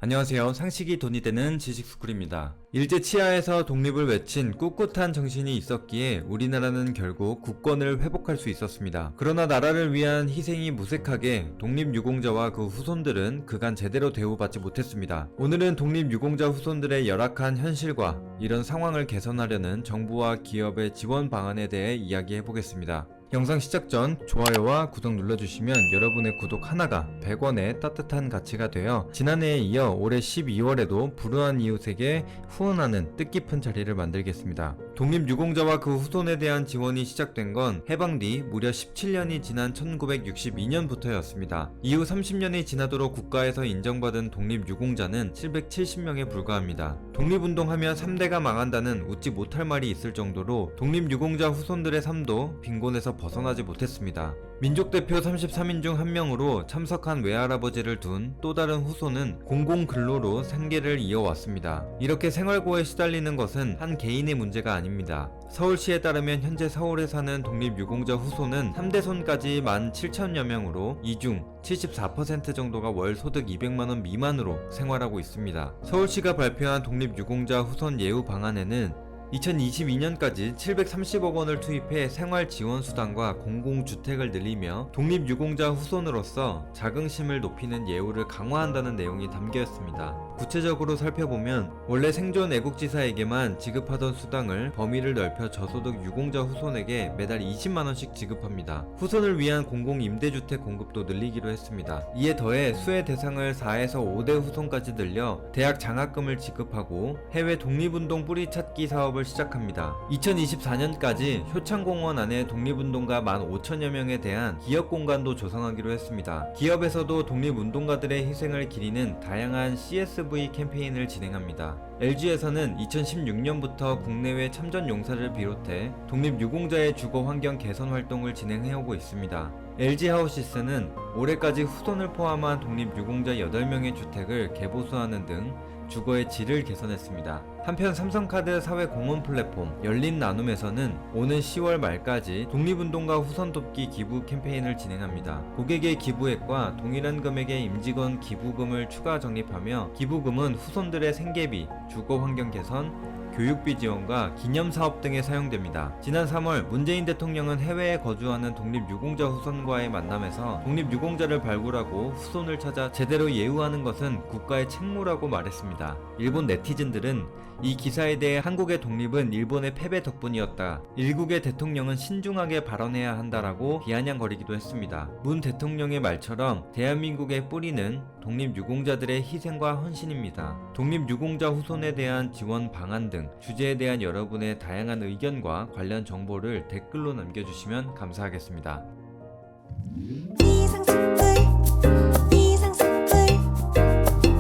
안녕하세요. 상식이 돈이 되는 지식스쿨입니다. 일제 치하에서 독립을 외친 꿋꿋한 정신이 있었기에 우리나라는 결국 국권을 회복할 수 있었습니다. 그러나 나라를 위한 희생이 무색하게 독립유공자와 그 후손들은 그간 제대로 대우받지 못했습니다. 오늘은 독립유공자 후손들의 열악한 현실과 이런 상황을 개선하려는 정부와 기업의 지원 방안에 대해 이야기해보겠습니다. 영상 시작 전 좋아요와 구독 눌러주시면 여러분의 구독 하나가 100원의 따뜻한 가치가 되어 지난해에 이어 올해 12월에도 불우한 이웃에게 후원하는 뜻깊은 자리를 만들겠습니다. 독립유공자와 그 후손에 대한 지원이 시작된 건 해방 뒤 무려 17년이 지난 1962년부터였습니다. 이후 30년이 지나도록 국가에서 인정받은 독립유공자는 770명에 불과합니다. 독립운동하면 3대가 망한다는 웃지 못할 말이 있을 정도로 독립유공자 후손들의 삶도 빈곤에서 벗어나지 못했습니다. 민족대표 33인 중 한 명으로 참석한 외할아버지를 둔 또 다른 후손은 공공근로로 생계를 이어왔습니다. 이렇게 생활고에 시달리는 것은 한 개인의 문제가 아닙니다. 서울시에 따르면 현재 서울에 사는 독립유공자 후손은 3대손까지 17,000여 명으로 이 중 74% 정도가 월 소득 200만원 미만으로 생활하고 있습니다. 서울시가 발표한 독립유공자 후손 예우 방안에는 2022년까지 730억 원을 투입해 생활지원수당과 공공주택을 늘리며 독립유공자 후손으로서 자긍심을 높이는 예우를 강화한다는 내용이 담겨 있습니다. 구체적으로 살펴보면 원래 생존 애국지사에게만 지급하던 수당을 범위를 넓혀 저소득 유공자 후손에게 매달 20만원씩 지급합니다. 후손을 위한 공공임대주택 공급도 늘리기로 했습니다. 이에 더해 수혜 대상을 4에서 5대 후손까지 늘려 대학 장학금을 지급하고 해외 독립운동 뿌리찾기 사업을 시작합니다. 2024년까지 효창공원 안에 독립운동가 15,000여 명에 대한 기업공간도 조성하기로 했습니다. 기업에서도 독립운동가들의 희생을 기리는 다양한 CSV 캠페인을 진행합니다. LG에서는 2016년부터 국내외 참전용사를 비롯해 독립유공자의 주거 환경 개선 활동을 진행해오고 있습니다. LG하우시스는 올해까지 후손을 포함한 독립유공자 8명의 주택을 개보수하는 등 주거의 질을 개선했습니다. 한편 삼성카드 사회공헌 플랫폼 열린나눔에서는 오는 10월 말까지 독립운동가 후손 돕기 기부 캠페인을 진행합니다. 고객의 기부액과 동일한 금액의 임직원 기부금을 추가 적립하며 기부금은 후손들의 생계비, 주거환경 개선, 교육비 지원과 기념사업 등에 사용됩니다. 지난 3월 문재인 대통령은 해외에 거주하는 독립유공자 후손과의 만남에서 독립유공자를 발굴하고 후손을 찾아 제대로 예우하는 것은 국가의 책무라고 말했습니다. 일본 네티즌들은 이 기사에 대해 한국의 독립은 일본의 패배 덕분이었다. 일국의 대통령은 신중하게 발언해야 한다라고 비아냥거리기도 했습니다. 문 대통령의 말처럼 대한민국의 뿌리는 독립유공자들의 희생과 헌신입니다. 독립유공자 후손에 대한 지원 방안 등 주제에 대한 여러분의 다양한 의견과 관련 정보를 댓글로 남겨주시면 감사하겠습니다.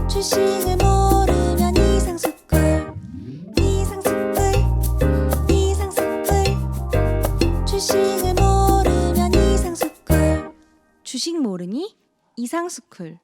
주식을 모르면 주식을 모르면 주식 모르니 이상스쿨